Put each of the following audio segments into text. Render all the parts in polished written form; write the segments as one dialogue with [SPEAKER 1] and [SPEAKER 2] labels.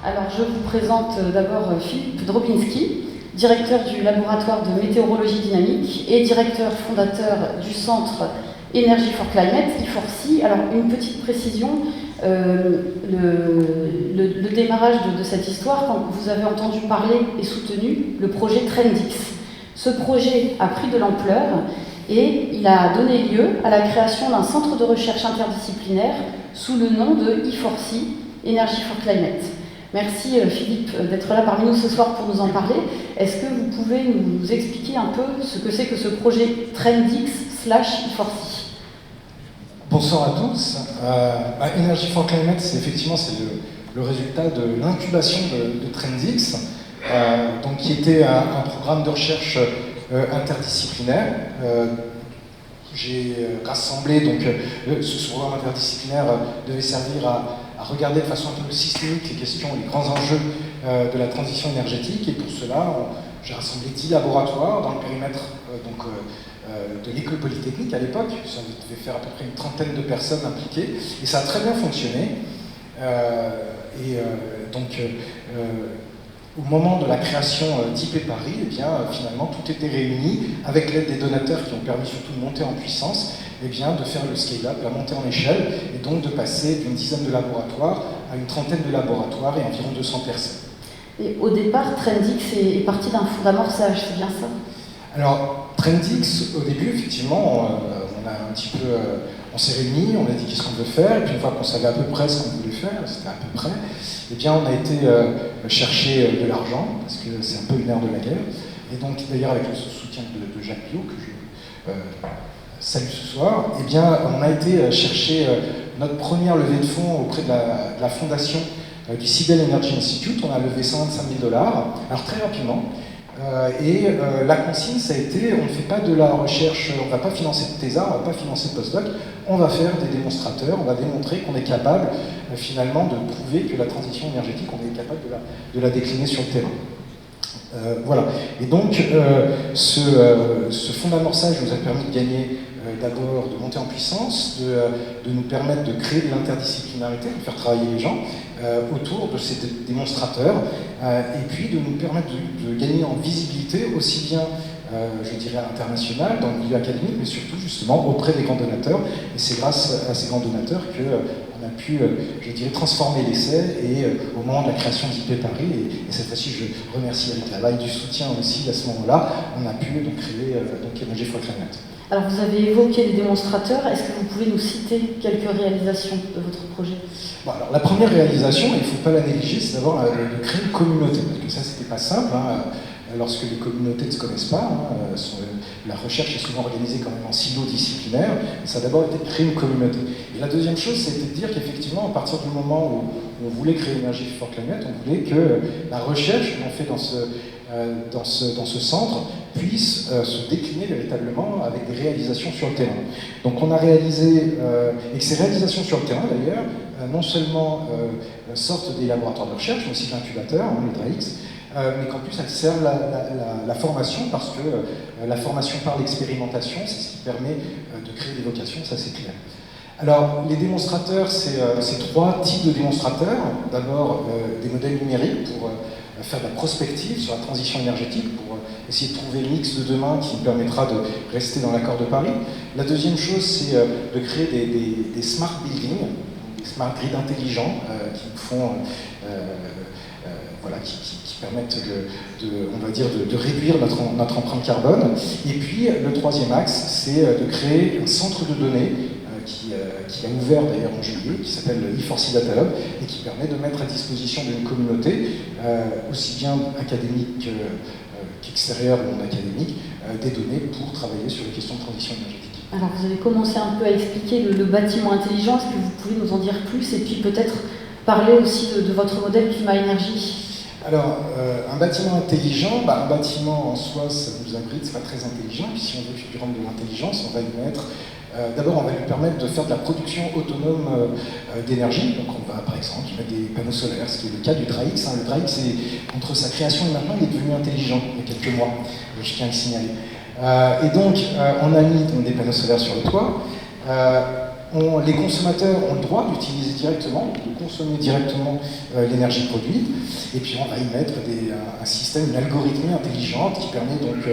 [SPEAKER 1] Alors, je vous présente d'abord Philippe Drobinski, directeur du laboratoire de météorologie dynamique et directeur fondateur du centre Energy for Climate, I4C. Alors, une petite précision, le démarrage de cette histoire, quand vous avez entendu parler et soutenu le projet Trendix. Ce projet a pris de l'ampleur et il a donné lieu à la création d'un centre de recherche interdisciplinaire sous le nom de I4C, Energy for Climate. Merci Philippe d'être là parmi nous ce soir pour nous en parler. Est-ce que vous pouvez nous expliquer un peu ce que c'est que ce projet Trendix/I4C?
[SPEAKER 2] Bonsoir à tous. Energy for Climate, c'est effectivement le résultat de l'incubation de Trendix, donc qui était un programme de recherche interdisciplinaire. J'ai rassemblé, donc ce programme interdisciplinaire devait servir à regarder de façon un peu systémique les questions, les grands enjeux de la transition énergétique, et pour cela, j'ai rassemblé 10 laboratoires dans le périmètre de l'École Polytechnique à l'époque. Ça devait faire à peu près une trentaine de personnes impliquées, et ça a très bien fonctionné. Au moment de la création d'IP Paris, eh bien, finalement, tout était réuni avec l'aide des donateurs qui ont permis surtout de monter en puissance, eh bien, de faire le scale-up, la montée en échelle, et donc de passer d'une dizaine de laboratoires à une trentaine de laboratoires et environ 200 personnes.
[SPEAKER 1] Et au départ, Trendix est parti d'un d'amorçage, c'est bien ça?
[SPEAKER 2] Alors, Trendix, au début, effectivement, on s'est réunis, on a dit qu'est-ce qu'on veut faire, et puis une fois qu'on savait à peu près ce qu'on voulait faire, c'était à peu près, eh bien on a été chercher de l'argent, parce que c'est un peu une ère de la guerre, et donc d'ailleurs avec le soutien de Jacques Biot, que je salue ce soir, eh bien on a été chercher notre première levée de fonds auprès de la fondation du Seabell Energy Institute. On a levé $125 000, alors très rapidement. La consigne, ça a été, on ne fait pas de la recherche, on ne va pas financer de TESA, on ne va pas financer de postdoc, on va faire des démonstrateurs, on va démontrer qu'on est capable finalement de prouver que la transition énergétique, on est capable de la décliner sur le terrain. Voilà. Et donc, ce fonds d'amorçage nous a permis de gagner d'abord de monter en puissance, de nous permettre de créer de l'interdisciplinarité, de faire travailler les gens autour de ces démonstrateurs, et puis de nous permettre de gagner en visibilité aussi bien, je dirais, à l'international, dans le milieu académique, mais surtout justement auprès des grands donateurs. Et c'est grâce à ces grands donateurs qu'on a pu, je dirais, transformer l'essai, et au moment de la création d'IP Paris, et cette fois-ci je remercie Eric Lavaille du soutien aussi à ce moment-là, on a pu donc créer Energy for Climate.
[SPEAKER 1] Alors vous avez évoqué les démonstrateurs, est-ce que vous pouvez nous citer quelques réalisations de votre projet?
[SPEAKER 2] Bon, alors, la première réalisation, il ne faut pas la négliger, c'est d'abord de créer une communauté, parce que ça c'était pas simple, lorsque les communautés ne se connaissent pas, la recherche est souvent organisée quand même en silo disciplinaire, ça a d'abord été de créer une communauté. Et la deuxième chose, c'était de dire qu'effectivement, à partir du moment où on voulait créer Energy for Climate, on voulait que la recherche qu'on fait dans ce centre puisse se décliner véritablement avec des réalisations sur le terrain. Donc on a réalisé, et que ces réalisations sur le terrain d'ailleurs, non seulement sortent des laboratoires de recherche, mais aussi de l'incubateur, les DRAX, mais qu'en plus elles servent la formation, parce que la formation par l'expérimentation, c'est ce qui permet de créer des vocations, ça c'est clair. Alors, les démonstrateurs, c'est 3 types de démonstrateurs. D'abord, des modèles numériques pour faire de la prospective sur la transition énergétique, pour essayer de trouver le mix de demain qui nous permettra de rester dans l'accord de Paris. La deuxième chose, c'est de créer des smart buildings, des smart grids intelligents qui font... qui permettent on va dire, de réduire notre empreinte carbone. Et puis, le troisième axe, c'est de créer un centre de données qui a ouvert d'ailleurs en juillet, qui s'appelle I4C Data Hub, et qui permet de mettre à disposition d'une communauté, aussi bien académique qu'extérieure ou non académique, des données pour travailler sur les questions de transition énergétique.
[SPEAKER 1] Alors vous avez commencé un peu à expliquer le bâtiment intelligent, est-ce que vous pouvez nous en dire plus, et puis peut-être parler aussi de votre modèle Climat Énergie?
[SPEAKER 2] Alors, un bâtiment intelligent, un bâtiment en soi, ça nous abrite, c'est pas très intelligent, puis si on veut qu'il rentre de l'intelligence, on va lui mettre... D'abord, on va lui permettre de faire de la production autonome d'énergie. Donc, on va, par exemple, lui mettre des panneaux solaires, ce qui est le cas du DRAX. Le DRAX, entre sa création et maintenant, il est devenu intelligent il y a quelques mois, je tiens à le signaler. Et donc, on a mis des panneaux solaires sur le toit. Les consommateurs ont le droit d'utiliser directement, de consommer directement l'énergie produite, et puis on va y mettre un système, une algorithmie intelligente qui permet donc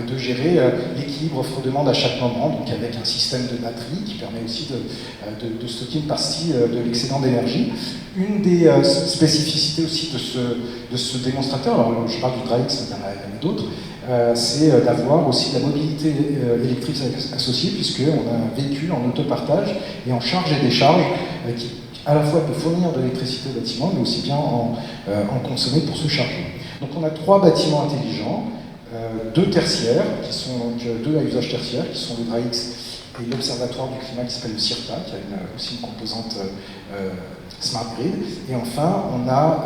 [SPEAKER 2] de gérer l'équilibre offre-demande à chaque moment, donc avec un système de batterie qui permet aussi de stocker une partie de l'excédent d'énergie. Une des spécificités aussi de ce démonstrateur, alors je parle du Dry-X, mais il y en a d'autres, c'est d'avoir aussi de la mobilité électrique associée, puisqu'on a un véhicule en autopartage et en charge et décharge qui à la fois peut fournir de l'électricité au bâtiment, mais aussi bien en consommer pour se charger. Donc on a 3 bâtiments intelligents, 2 tertiaires, qui sont donc 2 à usage tertiaire, qui sont le Dry-X et l'Observatoire du climat qui s'appelle le CIRTA, qui a aussi une composante Smart Grid. Et enfin, on a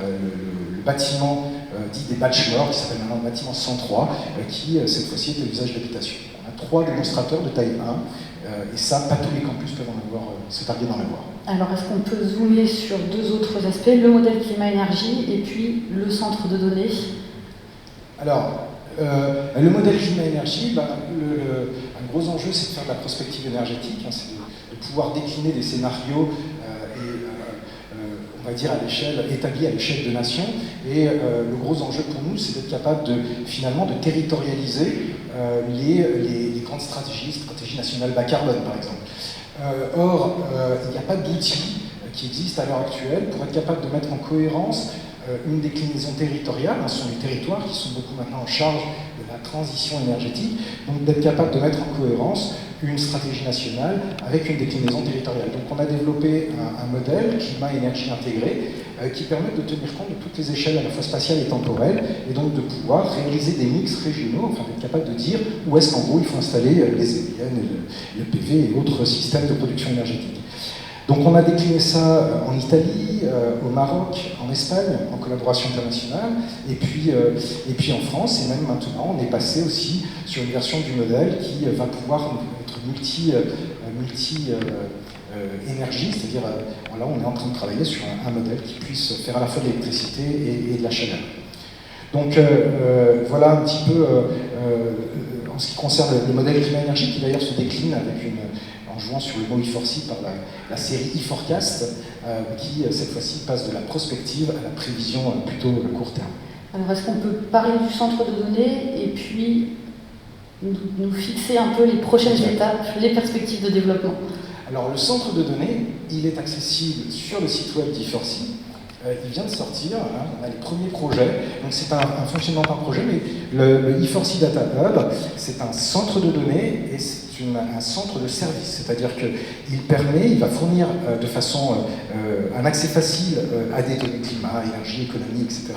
[SPEAKER 2] le bâtiment dit des bachelors, qui s'appelle maintenant le bâtiment 103, qui cette fois-ci est à usage d'habitation. On a 3 démonstrateurs de taille 1, et ça, pas tous les campus peuvent en avoir, se targuer d'en avoir.
[SPEAKER 1] Alors, est-ce qu'on peut zoomer sur 2 autres aspects, le modèle climat-énergie et puis le centre de données?
[SPEAKER 2] Alors, le modèle climat-énergie, un gros enjeu, c'est de faire de la prospective énergétique, hein, c'est de pouvoir décliner des scénarios on va dire établis à l'échelle de nations. Et le gros enjeu pour nous, c'est d'être capable finalement de territorialiser les grandes stratégies nationales bas carbone, par exemple. Or, il n'y a pas d'outils qui existent à l'heure actuelle pour être capable de mettre en cohérence une déclinaison territoriale, ce sont les territoires qui sont beaucoup maintenant en charge de la transition énergétique, donc d'être capable de mettre en cohérence une stratégie nationale avec une déclinaison territoriale. Donc on a développé un modèle climat-énergie intégré qui permet de tenir compte de toutes les échelles à la fois spatiales et temporelles, et donc de pouvoir réaliser des mix régionaux, enfin d'être capable de dire où est-ce qu'en gros il faut installer les éoliennes, le PV et autres systèmes de production énergétique. Donc on a décliné ça en Italie, au Maroc, en Espagne, en collaboration internationale, et puis en France, et même maintenant on est passé aussi sur une version du modèle qui va pouvoir être multi-énergie, c'est-à-dire là on est en train de travailler sur un modèle qui puisse faire à la fois de l'électricité et de la chaleur. Donc voilà un petit peu en ce qui concerne le modèle climat-énergie, qui d'ailleurs se décline avec en jouant sur le mot E4C par la série E4Cast, qui cette fois-ci passe de la prospective à la prévision plutôt court terme.
[SPEAKER 1] Alors est-ce qu'on peut parler du centre de données et puis nous fixer un peu les prochaines étapes, les perspectives de développement?
[SPEAKER 2] Alors le centre de données, il est accessible sur le site web d'E4C. Il vient de sortir, hein, on a les premiers projets, donc c'est un fonctionnement par projet, mais le E4C Data Hub, c'est un centre de données et c'est un centre de service, c'est-à-dire qu'il va fournir de façon un accès facile à des données climat, énergie, économie, etc.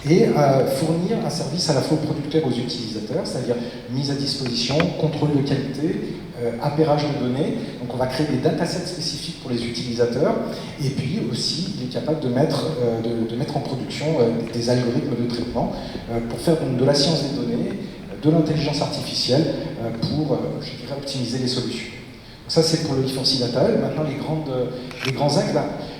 [SPEAKER 2] Et fournir un service à la fois aux producteurs et aux utilisateurs, c'est-à-dire mise à disposition, contrôle de qualité, appairage de données. Donc on va créer des datasets spécifiques pour les utilisateurs, et puis aussi il est capable de mettre en production des algorithmes de traitement pour faire donc de la science des données, de l'intelligence artificielle pour, je dirais, optimiser les solutions. Donc ça c'est pour le E4C Data Hub. Maintenant les grands axes,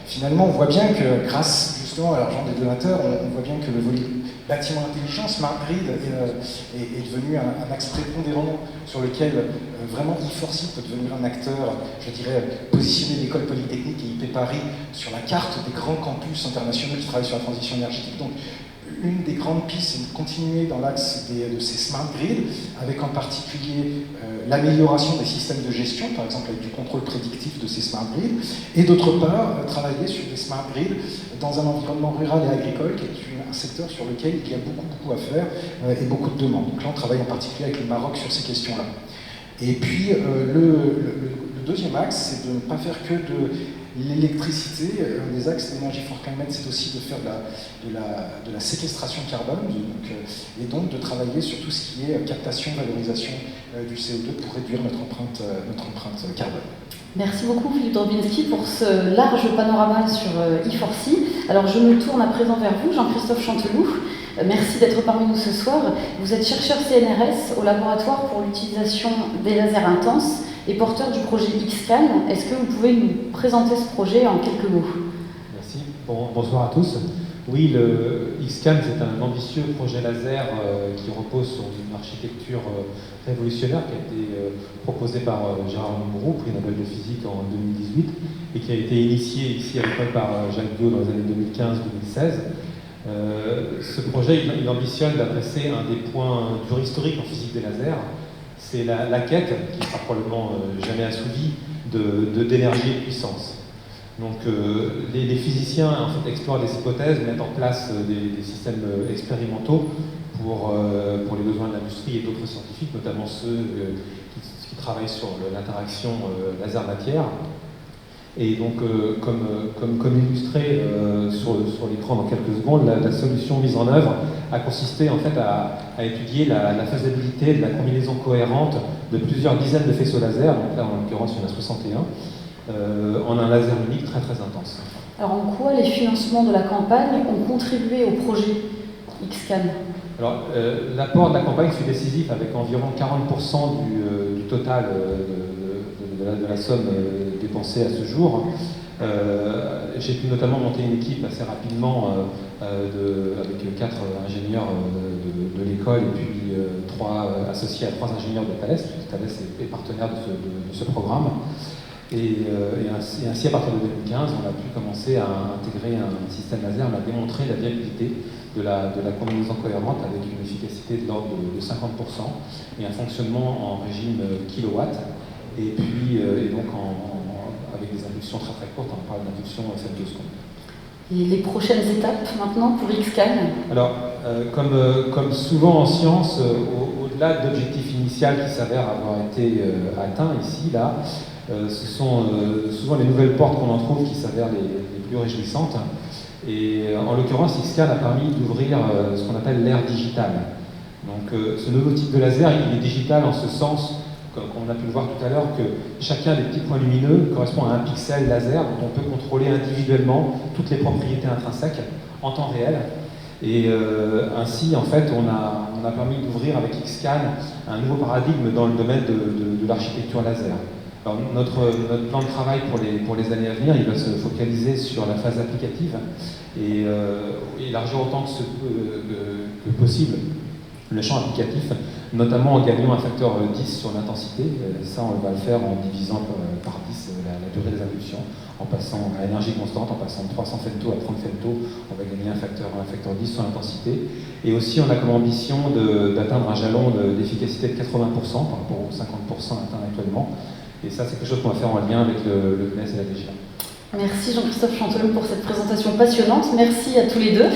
[SPEAKER 2] finalement on voit bien que grâce justement à l'argent des donateurs, on voit bien que le volet bâtiment intelligent, Smart Grid est devenu un axe prépondérant sur lequel vraiment E4C peut devenir un acteur, je dirais, positionner l'école polytechnique et IP Paris sur la carte des grands campus internationaux qui travaillent sur la transition énergétique. Donc, une des grandes pistes, c'est de continuer dans l'axe de ces smart grids, avec en particulier l'amélioration des systèmes de gestion, par exemple avec du contrôle prédictif de ces smart grids, et d'autre part, travailler sur des smart grids dans un environnement rural et agricole, qui est un secteur sur lequel il y a beaucoup à faire et beaucoup de demandes. Donc là, on travaille en particulier avec le Maroc sur ces questions-là. Et puis, le deuxième axe, c'est de ne pas faire que de l'électricité. Un des axes d'énergie for climate, c'est aussi de faire de la séquestration carbone, et donc de travailler sur tout ce qui est captation, valorisation du CO2 pour réduire notre empreinte carbone.
[SPEAKER 1] Merci beaucoup Philippe Drobinski pour ce large panorama sur E4C. Alors je me tourne à présent vers vous, Jean-Christophe Chanteloup. Merci d'être parmi nous ce soir. Vous êtes chercheur CNRS au laboratoire pour l'utilisation des lasers intenses et porteur du projet XCAN. Est-ce que vous pouvez nous présenter ce projet en quelques mots?
[SPEAKER 3] Merci. Bonsoir à tous. Oui, le X-Scan, c'est un ambitieux projet laser qui repose sur une architecture révolutionnaire qui a été proposée par Gérard Limbourou, prix Nobel de physique en 2018, et qui a été initié ici à l'école par Jacques Biot dans les années 2015-2016. Ce projet, il ambitionne d'adresser un des points durs historiques en physique des lasers. C'est la quête, qui sera probablement jamais assouvie, d'énergie et de puissance. Donc les physiciens en fait, explorent des hypothèses, mettent en place des systèmes expérimentaux pour les besoins de l'industrie et d'autres scientifiques, notamment ceux qui travaillent sur l'interaction laser-matière. Et donc, comme illustré sur l'écran dans quelques secondes, la solution mise en œuvre a consisté en fait à étudier la faisabilité de la combinaison cohérente de plusieurs dizaines de faisceaux laser, donc là en l'occurrence il y en a 61, en un laser unique très très intense.
[SPEAKER 1] Alors en quoi les financements de la campagne ont contribué au projet X-Scan?
[SPEAKER 3] Alors l'apport de la campagne fut décisif avec environ 40% du total de la somme dépensée à ce jour. J'ai pu notamment monter une équipe assez rapidement avec 4 ingénieurs de l'école et puis 3 associés à 3 ingénieurs de Thales. Thales est partenaire de ce programme. Et ainsi, à partir de 2015, on a pu commencer à intégrer un système laser, on a démontré la viabilité de la combinaison cohérente avec une efficacité de l'ordre de 50% et un fonctionnement en régime kilowatt, et puis donc avec des impulsions très très courtes, on parle d'impulsions F2 secondes.
[SPEAKER 1] Et les prochaines étapes maintenant pour X-Scan?
[SPEAKER 3] Alors, comme souvent en science, au-delà de l'objectif initial qui s'avère avoir été atteint ici, là, ce sont souvent les nouvelles portes qu'on en trouve qui s'avèrent les plus réjouissantes. Et en l'occurrence, X-Scan a permis d'ouvrir ce qu'on appelle l'ère digitale. Donc ce nouveau type de laser, il est digital en ce sens, comme on a pu le voir tout à l'heure, que chacun des petits points lumineux correspond à un pixel laser dont on peut contrôler individuellement toutes les propriétés intrinsèques en temps réel. Et ainsi, en fait, on a permis d'ouvrir avec X-Scan un nouveau paradigme dans le domaine de l'architecture laser. Alors, notre plan de travail pour les années à venir, il va se focaliser sur la phase applicative et élargir autant que possible le champ applicatif, notamment en gagnant un facteur 10 sur l'intensité. Ça, on va le faire en divisant par 10 la durée des impulsions, en passant à énergie constante, en passant de 300 femto à 30 femto, on va gagner un facteur 10 sur l'intensité. Et aussi, on a comme ambition d'atteindre un jalon d'efficacité de 80% par rapport aux 50% atteints actuellement. Et ça, c'est quelque chose qu'on va faire en lien avec le CNES et la DGA.
[SPEAKER 1] Merci Jean-Christophe Chantelou pour cette présentation passionnante. Merci à tous les deux.